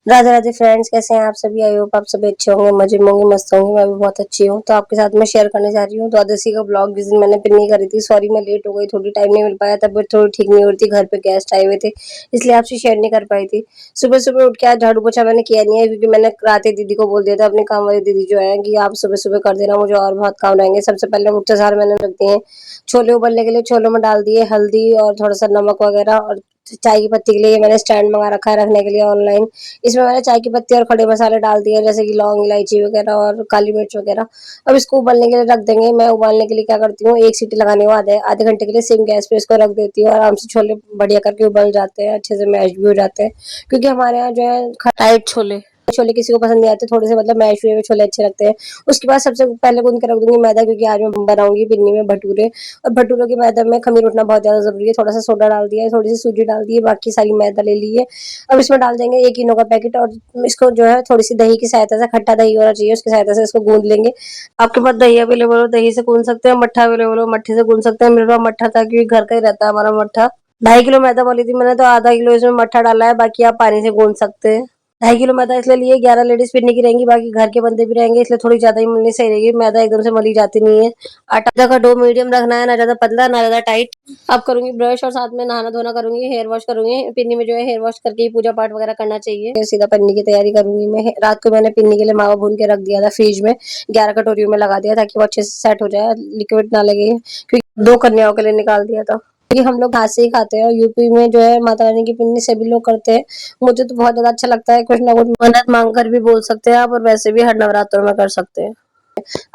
Radhe Radhe friends, कैसे हैं आप सभी। आई होप आप सभी अच्छे होंगे, मजे में होंगे, मस्त होंगे। मैं भी बहुत अच्छी हूँ। तो आपके साथ मैं शेयर करने जा रही हूँ द्वादशी का ब्लॉग। जिस दिन मैंने पिन्नी करी थी, सॉरी मैं लेट हो गई, थोड़ी टाइम नहीं मिल पाया, तबीयत थोड़ी ठीक नहीं हो रही थी, घर पे गेस्ट आए हुए थे, इसलिए आपसे शेयर नहीं कर पाई थी। सुबह सुबह उठ के आज झाड़ू पोछा मैंने किया नहीं है, क्योंकि मैंने रात दीदी को बोल दिया था, अपने काम वाली दीदी जो है, कि आप सुबह सुबह कर देना, मुझे और बहुत काम रहेंगे। सबसे पहले उठते सार मैंने रख दिए हैं छोले उबलने के लिए। छोलों में डाल दिए हल्दी और थोड़ा सा नमक वगैरह, और चाय की पत्ती के लिए मैंने स्टैंड मंगा रखा है रखने के लिए ऑनलाइन। इसमें मैंने चाय की पत्ती और खड़े मसाले डाल दिए, जैसे कि लौंग, इलायची वगैरह और काली मिर्च वगैरह। अब इसको उबलने के लिए रख देंगे। मैं उबालने के लिए क्या करती हूँ, एक सीटी लगाने के बाद आधे घंटे के लिए सिम गैस पे इसको रख देती हूँ। आराम से छोले बढ़िया करके उबल जाते हैं, अच्छे से मैश भी हो जाते हैं, क्योंकि हमारे यहाँ जो है टाइट छोले छोले किसी को पसंद नहीं आते, थोड़े से मतलब मैश हुए हुए छोले अच्छे लगते हैं। उसके बाद सबसे पहले गूंद के रख दूंगी मैदा, क्योंकि आज मैं बनाऊंगी पिन्नी में भटूरे। और भटूरों के मैदे में खमीर उठना बहुत ज्यादा जरूरी है। थोड़ा सा सोडा डाल दिया है, थोड़ी सी सूजी डाल दी है, बाकी सारी मैदा ले ली है। अब इसमें डाल देंगे 1 इनो का पैकेट, और इसको जो है थोड़ी सी दही की सहायता से, खट्टा दही होना चाहिए, उसकी सहायता से इसको गूंद लेंगे। आपके पास दही अवेलेबल हो दही से गूंद सकते हैं, मट्ठा अवेलेबल हो मट्ठे से गूंद सकते हैं। मेरे पास मट्ठा था, क्योंकि घर का ही रहता है हमारा मट्ठा। 2.5 किलो मैदा बोली थी मैंने, तो आधा किलो इसमें मट्ठा डाला है, बाकी आप पानी से गूंद सकते हैं। 2.5 किलो मैदा इसलिए लिए, 11 लेडीज पिन्नी की रहेंगी, बाकी घर के बंदे भी रहेंगे, इसलिए थोड़ी ज्यादा ही मलनी सही रहेगी। मैदा एकदम से मली जाती नहीं है। आटा का डो मीडियम रखना है, ना ज्यादा पतला ना ज्यादा टाइट। अब करूंगी ब्रश, और साथ में नहाना धोना करूंगी, हेयर वॉश करूंगी। पिन्नी में जो है हेयर वॉश करके ही पूजा पाठ वगैरह करना चाहिए। फिर सीधा पिन्नी की तैयारी करूंगी मैं। रात को मैंने पिन्नी के लिए मावा भून के रख दिया था फ्रिज में, 11 कटोरियों में लगा दिया, ताकि वो अच्छे से सेट हो जाए, लिक्विड ना लगे, क्योंकि 2 कन्याओं के लिए निकाल दिया था। क्योंकि हम लोग हाथ से ही खाते हैं, और यूपी में जो है माता रानी की पिन्नी सभी लोग करते हैं। मुझे तो बहुत ज्यादा अच्छा लगता है। कुछ ना कुछ मन्नत मांग कर भी बोल सकते हैं आप, और वैसे भी हर नवरात्रों में कर सकते हैं।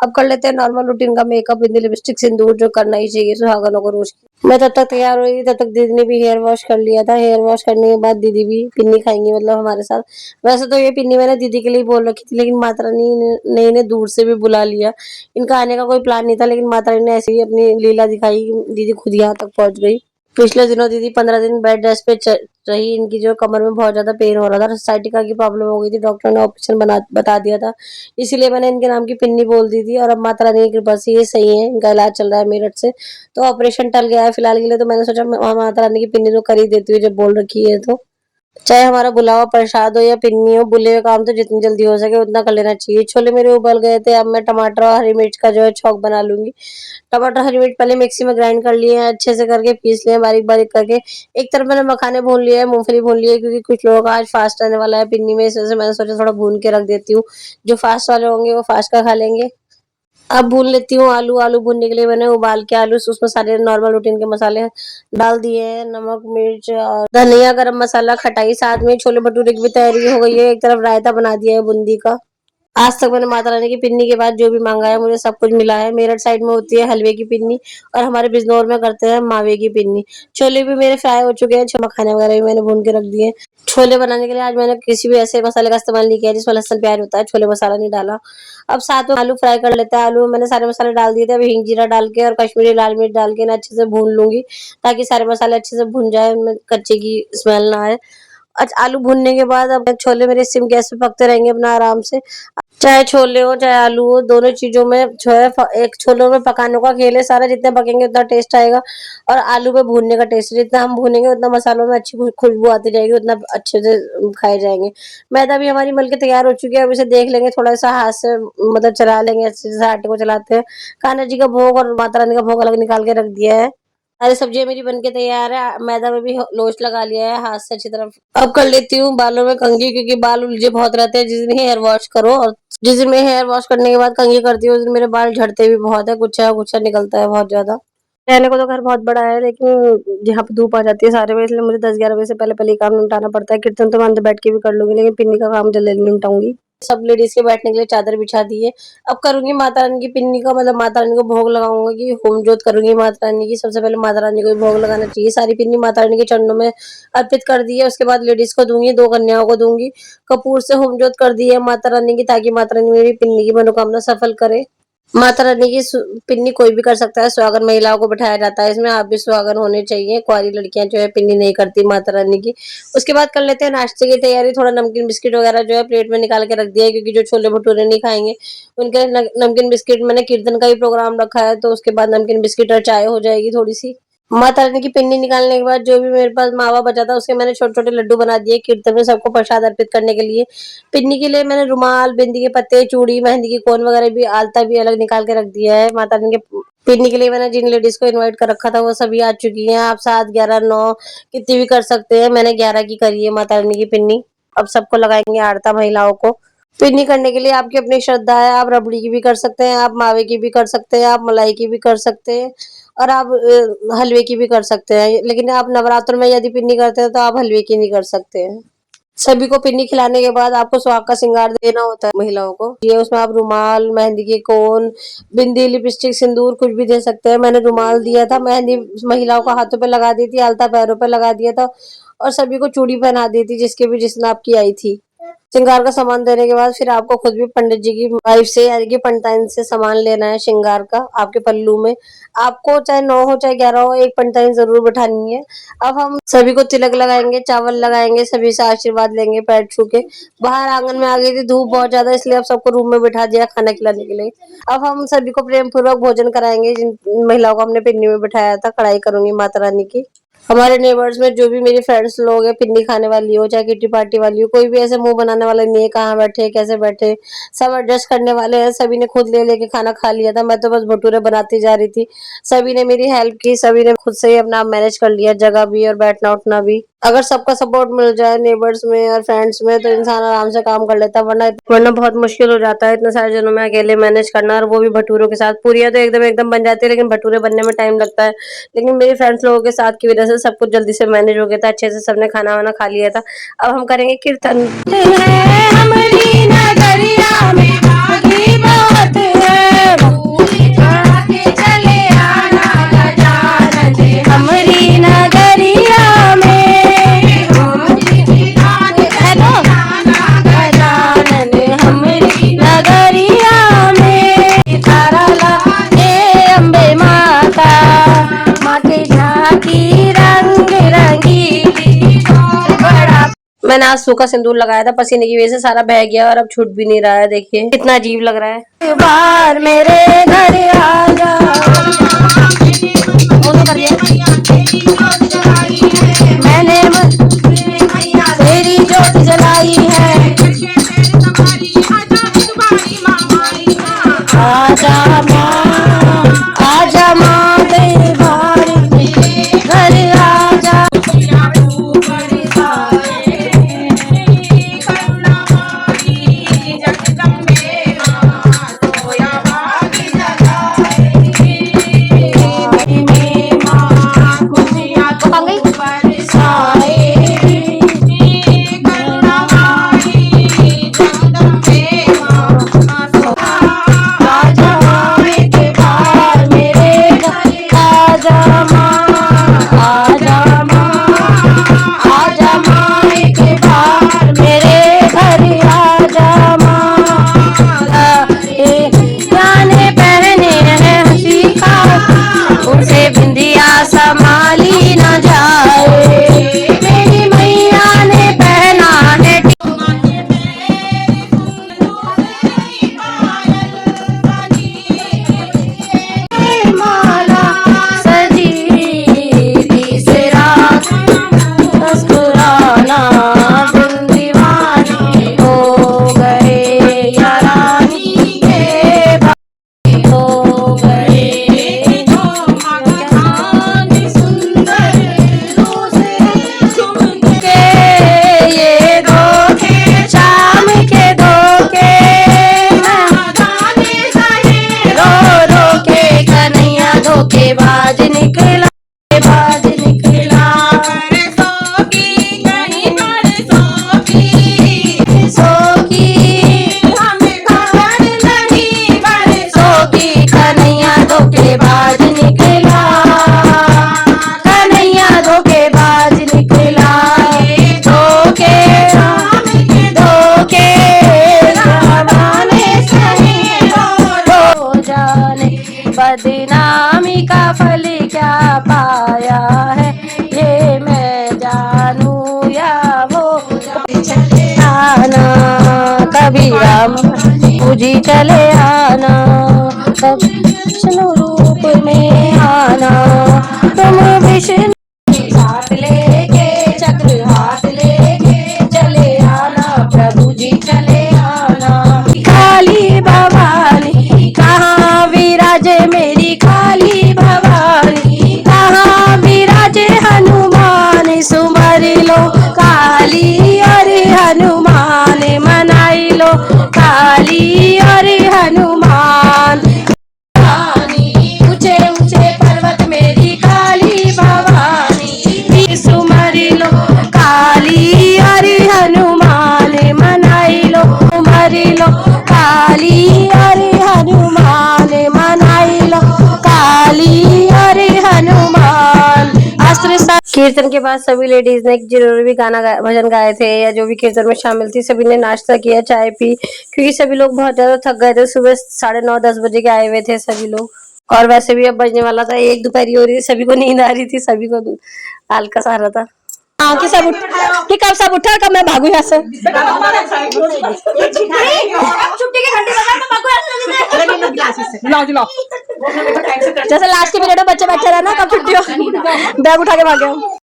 अब कर लेते हैं नॉर्मल रूटीन का मेकअप, बिंदी, लिपस्टिक, सिंदूर, जो करना ही चाहिए सुहागनों को रोज। मैं तब तक तैयार हो रही, तब तक दीदी ने भी हेयर वॉश कर लिया था। हेयर वॉश करने के बाद दीदी भी पिन्नी खाएंगी, मतलब हमारे साथ। वैसे तो ये पिन्नी मैंने दीदी के लिए बोल रखी थी, लेकिन माता रानी ने इन्हें दूर से भी बुला लिया। इनका आने का कोई प्लान नहीं था, लेकिन माता रानी ने ऐसे ही अपनी लीला दिखाई, दीदी खुद यहाँ तक पहुंच गई। पिछले दिनों दीदी 15 दिन बेड रेस्ट पे रही। इनकी जो कमर में बहुत ज्यादा पेन हो रहा था, साइटिका की प्रॉब्लम हो गई थी, डॉक्टर ने ऑपरेशन बता दिया था। इसीलिए मैंने इनके नाम की पिन्नी बोल दी थी, और अब माता रानी की कृपा से ये सही है, इनका इलाज चल रहा है मेरठ से। तो ऑपरेशन टल गया है फिलहाल के लिए, तो मैंने सोचा माता रानी की पिन्नी तो कर ही देती हूँ, जब बोल रखी है तो। चाहे हमारा बुलावा प्रसाद हो या पिन्नी हो, बुले हुए काम तो जितनी जल्दी हो सके उतना कर लेना चाहिए। छोले मेरे उबल गए थे, अब मैं टमाटर और हरी मिर्च का जो है छौंक बना लूंगी। टमाटर हरी मिर्च पहले मिक्सी में ग्राइंड कर लिए हैं, अच्छे से करके पीस लिए बारीक बारीक करके। एक तरफ मैंने मखाने भून लिए है, मूंगफली भून लिए, क्योंकि कुछ लोगों का आज फास्ट रहने वाला है पिन्नी में, इस वजह से मैंने सोचा थोड़ा भून के रख देती हूँ। जो फास्ट वाले होंगे वो फास्ट का खा लेंगे। अब भून लेती हूँ आलू। आलू भूनने के लिए मैंने उबाल के आलू, उसमें सारे नॉर्मल रूटीन के मसाले डाल दिए हैं, नमक, मिर्च और धनिया, गरम मसाला, खटाई। साथ में छोले भटूरे की भी तैयारी हो गई है। एक तरफ रायता बना दिया है बूंदी का। आज तक मैंने माता रानी की पिन्नी के बाद जो भी मांगा है, मुझे सब कुछ मिला है। मेरठ साइड में होती है हलवे की पिन्नी, और हमारे बिजनौर में करते हैं मावे की पिन्नी। छोले भी मेरे फ्राई हो चुके हैं, मखाने वगैरह भी मैंने भून के रख दिए। छोले बनाने के लिए आज मैंने किसी भी ऐसे मसाले का इस्तेमाल नहीं किया जिसमें लहसुन प्याज होता है, छोले मसाला नहीं डाला। अब साथ में आलू फ्राई कर लेते हैं। आलू में मैंने सारे मसाले डाल दिए थे। अभी हिंग जीरा डाल के और कश्मीरी लाल मिर्च डाल के ना अच्छे से भून लूंगी, ताकि सारे मसाले अच्छे से भुन जाए, उनमें कच्चे की स्मेल ना आए। अच्छा, आलू भूनने के बाद अब छोले मेरे सिम गैस पे पकते रहेंगे अपना आराम से। चाहे छोले हो चाहे आलू हो, दोनों चीजों में जो है एक छोलों में पकाने का खेल है सारा। जितने पकेंगे उतना टेस्ट आएगा, और आलू में भूनने का टेस्ट, जितना हम भूनेंगे उतना मसालों में अच्छी खुशबू आती जाएगी, उतना अच्छे से खाए जाएंगे। मैदा भी हमारी मल के तैयार हो चुकी है। अब इसे देख लेंगे, थोड़ा सा हाथ से मतलब चला लेंगे, अच्छे से आटे को चलाते हैं। कान्हा जी का भोग और माता रानी का भोग अलग निकाल के रख दिया है। सारी सब्जियां मेरी बनके तैयार है। मैदा में भी लोच लगा लिया है हाथ से अच्छी तरफ। अब कर लेती हूँ बालों में कंघी, क्योंकि बाल उलझे बहुत रहते हैं जिस दिन हेयर वॉश करो। और जिस दिन मैं हेयर वॉश करने के बाद कंघी करती हूँ, उस दिन मेरे बाल झड़ते भी बहुत है, गुच्छा गुच्छा निकलता है बहुत ज्यादा। रहने को तो घर बहुत बड़ा है, लेकिन जहाँ पे धूप आ जाती है सारे बजे, इसलिए मुझे 10-11 बजे से पहले पहले ही काम निपटाना पड़ता है। कीर्तन तो मैं अंदर बैठ के भी कर लूंगी, लेकिन पिन्नी का काम जल्दी निपटाऊंगी। सब लेडीज के बैठने के लिए चादर बिछा दी है। अब करूंगी माता रानी की पिन्नी का, मतलब माता रानी को भोग लगाऊंगा, कि होम जोत करूंगी माता रानी की। सबसे पहले माता रानी को ही भोग लगाना चाहिए। सारी पिन्नी माता रानी के चरणों में अर्पित कर दी है। उसके बाद लेडीज को दूंगी, 2 कन्याओं को दूंगी। कपूर से होम जोत कर दी है माता रानी की, ताकि माता रानी मेरी पिन्नी की मनोकामना सफल करे। माता रानी की पिन्नी कोई भी कर सकता है, सुहागन महिलाओं को बिठाया जाता है इसमें। आप भी सुहागन होने चाहिए। कुंवारी लड़कियां जो है पिन्नी नहीं करती माता रानी की। उसके बाद कर लेते हैं नाश्ते की तैयारी। थोड़ा नमकीन बिस्किट वगैरह जो है प्लेट में निकाल के रख दिया है, क्योंकि जो छोले भटूरे नहीं खाएंगे उनके नमकीन बिस्किट, मैंने कीर्तन का ही प्रोग्राम रखा है, तो उसके बाद नमकीन बिस्किट और चाय हो जाएगी थोड़ी सी। माता रानी की पिन्नी निकालने के बाद जो भी मेरे पास मावा बचा था उसके मैंने छोटे-छोटे लड्डू बना दिए कीर्तन में सबको प्रसाद अर्पित करने के लिए। पिन्नी के लिए मैंने रुमाल, बिंदी के पत्ते, चूड़ी, मेहंदी की कोन वगैरह भी आलता भी अलग निकाल के रख दिया है। माता रानी के पिन्नी के लिए मैंने जिन लेडीज़ को इनवाइट कर रखा था वो सभी आ चुकी हैं। आप 7, 11, 9 कितनी भी कर सकते हैं। मैंने 11 की करी है माता रानी की पिन्नी। अब सबको लगाएँगे आरता महिलाओं को। पिन्नी करने के लिए आपकी अपनी श्रद्धा है, आप रबड़ी की भी कर सकते हैं, आप मावे की भी कर सकते हैं, आप मलाई की भी कर सकते हैं और आप हलवे की भी कर सकते हैं। लेकिन आप नवरात्र में यदि पिन्नी करते हैं तो आप हलवे की नहीं कर सकते हैं। सभी को पिन्नी खिलाने के बाद आपको सुहाग का श्रृंगार देना होता है महिलाओं को। ये उसमें आप रुमाल, मेहंदी के कोन, बिंदी, लिपस्टिक, सिंदूर कुछ भी दे सकते हैं। मैंने रुमाल दिया था, मेहंदी महिलाओं को हाथों पे लगा दी थी, अलता पैरों पे लगा दिया था और सभी को चूड़ी पहना दी थी जिसके भी जिस नाप की आई थी। श्रृंगार का सामान देने के बाद फिर आपको खुद भी पंडित जी की वाइफ से यानी कि पंडिताइन से सामान लेना है श्रृंगार का आपके पल्लू में। आपको चाहे 9 हो चाहे 11 हो एक पंडिताइन ज़रूर बिठानी है। अब हम सभी को तिलक लगाएँगे, चावल लगाएँगे, सभी से आशीर्वाद लेंगे पैर छू के। बाहर आंगन में आ गई थी धूप बहुत ज़्यादा इसलिए अब सबको रूम में बिठा दिया खाना खिलाने के लिए। अब हम सभी को प्रेम पूर्वक भोजन कराएँगे जिन महिलाओं को हमने पिन्नी में बिठाया था, कढ़ाई करूँगी माता रानी की। हमारे नेबर्स में जो भी मेरी फ्रेंड्स लोग हैं पिन्नी खाने वाली हो चाहे किट्टी पार्टी वाली हो कोई भी ऐसे मुंह बनाने वाला नहीं है कहाँ बैठे कैसे बैठे सब एडजस्ट करने वाले हैं सभी ने खुद ले लेके खाना खा लिया था मैं तो बस भटूरे बनाती जा रही थी सभी ने मेरी हेल्प की सभी ने खुद से ही अपना मैनेज कर लिया जगह भी और बैठना उठना भी अगर सबका सपोर्ट मिल जाए नेबर्स में और फ्रेंड्स में तो इंसान आराम से काम कर लेता है वरना बहुत मुश्किल हो जाता है इतने सारे जनों में अकेले मैनेज करना और वो भी भटूरों के साथ पूरियां तो एकदम एकदम बन जाती है लेकिन भटूरे बनने में टाइम लगता है लेकिन मेरे फ्रेंड्स लोगों के साथ की वजह से सब कुछ जल्दी से मैनेज हो गया था अच्छे से सबने खाना वाना खा लिया था अब हम करेंगे कीर्तन हमारी नगरिया में बागी बात है चले आना गजानन हमारी नगरिया में गजानन हमारी नगरिया में तारा ला अम्बे माता माँ के झांकी रंग रंगीली बड़ा मैंने आज सूखा सिंदूर लगाया था पसीने की वजह से सारा बह गया और अब छूट भी नहीं रहा है देखिए कितना अजीब लग रहा है बार मेरे घर आ जा मैंने तेरी जोत जलाई है आजा माँ तेरे बारी घर आजा संभाली न जाए मेरी मैया ने पहना है माला सजी तीसरा मुस्कुराना दिल दीवानी हो गए यारानी के हो गए बाज निकला बाज निकला बरसों की कहीं बरसों की हमें खबर नहीं बरसों की कन्हैया धोखेबाज निकला कन्हैया धोखेबाज निकला धोखे धोखे जमाने सही हो जाने बदनामी का फल क्या पाया है ये मैं जानूं या वो आना कभी राम प्रभु जी चले आना, तब विष्णु रूप में आना, तुम विष्णु साथ लेके चक्र हाथ लेके चले आना, प्रभु जी चले आना। काली भवानी कहाँ विराजे मेरी काली भवानी, कहाँ विराजे हनुमान, सुमर लो काली और हनुमान, मनाई लो काली और हनुमान। ऊंचे ऊंचे पर्वत मेरी काली भवानी, सुमर लो काली और हनुमान, मनाई लो सुमर लो काली और हनुमान, मनाई लो काली और हनुमान। अस्त्र कीर्तन के बाद सभी लेडीज ने जिन्होंने भी भजन गाए थे या जो भी कीर्तन में शामिल थी, सभी ने नाश्ता किया, चाय पी, क्योंकि सभी लोग बहुत ज्यादा थक गए थे। सुबह 9:30-10 बजे के आए हुए थे सभी लोग, और वैसे भी अब बजने वाला था 1 दोपहर हो रही थी, सभी को नींद आ रही थी, सभी को हल्का आ रहा था। हाँ कि सब कि कब सब उठा, कब मैं भागू यहाँ से। जैसे लास्ट के पीरियड में बच्चे बैठे रहे ना, कब छुट्टी हो बैग उठा के भागे हम।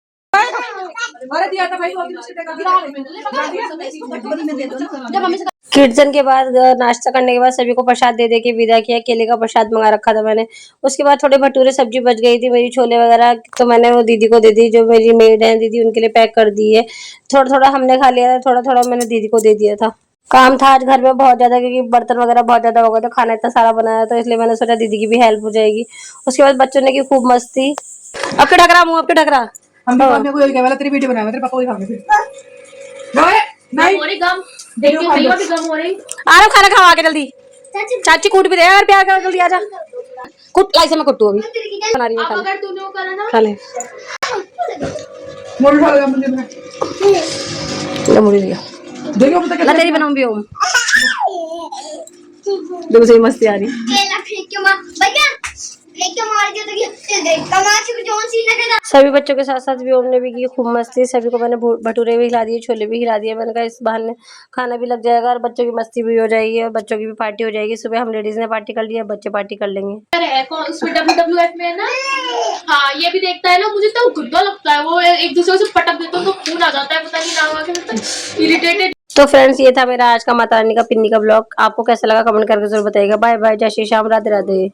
कीर्तन के बाद नाश्ता करने के बाद सभी को प्रसाद दे के विदा किया। केले का प्रसाद मंगा रखा था मैंने। उसके बाद थोड़े भटूरे सब्जी बच गई थी मेरी, छोले वगैरह, तो मैंने वो दीदी को दे दी, जो मेरी मेड है दीदी, उनके लिए पैक कर दी है। थोड़ा थोड़ा हमने खा लिया था, थोड़ा थोड़ा मैंने दीदी को दे दिया था। काम था आज घर में बहुत ज्यादा, क्योंकि बर्तन वगैरह बहुत ज्यादा हो गए थे, खाना इतना सारा बनाया, तो इसलिए मैंने सोचा दीदी की भी हेल्प हो जाएगी। उसके बाद बच्चों ने की खूब मस्ती। अब के ढक रहा मुंह, अब के ढक रहा। हम भी को यही कहला, तेरी वीडियो बनाया, तेरे पापा को दिखाऊंगी फिर। नहीं हो रही गम, देख के भैया भी गम हो रही। आ रहा खाना खावा के जल्दी। चाची कूट भी दे यार, प्यार कर, जल्दी आजा। कुट लाई से मैं कुटू अभी बना रही हूं। खाना अगर तूने वो करा ना, खा ले। मोड़ खा ले मुझे बना, ले मुड़ी लिया, देखो पता क्या तेरी बनाऊं भी हूं। देखो सही मस्ती आ रही। केला फेंक के मार भैया, फेंक के मार के तो तमाशे को जोन सीन लगेगा। सभी बच्चों के साथ साथ भी हमने भी की खूब मस्ती। सभी को मैंने भटूरे भी खिला दिए, छोले भी खिला दिए। मैंने कहा इस बहाने खाना भी लग जाएगा और बच्चों की मस्ती भी हो जाएगी और बच्चों की भी पार्टी हो जाएगी। सुबह हम लेडीज ने पार्टी कर ली, अब बच्चे पार्टी कर लेंगे। उसमें WWF में है ना, हाँ ये भी देखता है ना, मुझे तो गंदा लगता है, वो एक दूसरे से पटक देते तो खून आ जाता है, पता नहीं नाम आके इरिटेटेड। तो फ्रेंड्स, ये था मेरा आज का माता रानी का पिन्नी का ब्लॉग। आपको कैसा लगा कमेंट करके जरूर बताइएगा। बाय बाय, जय श्री श्याम, राधे राधे।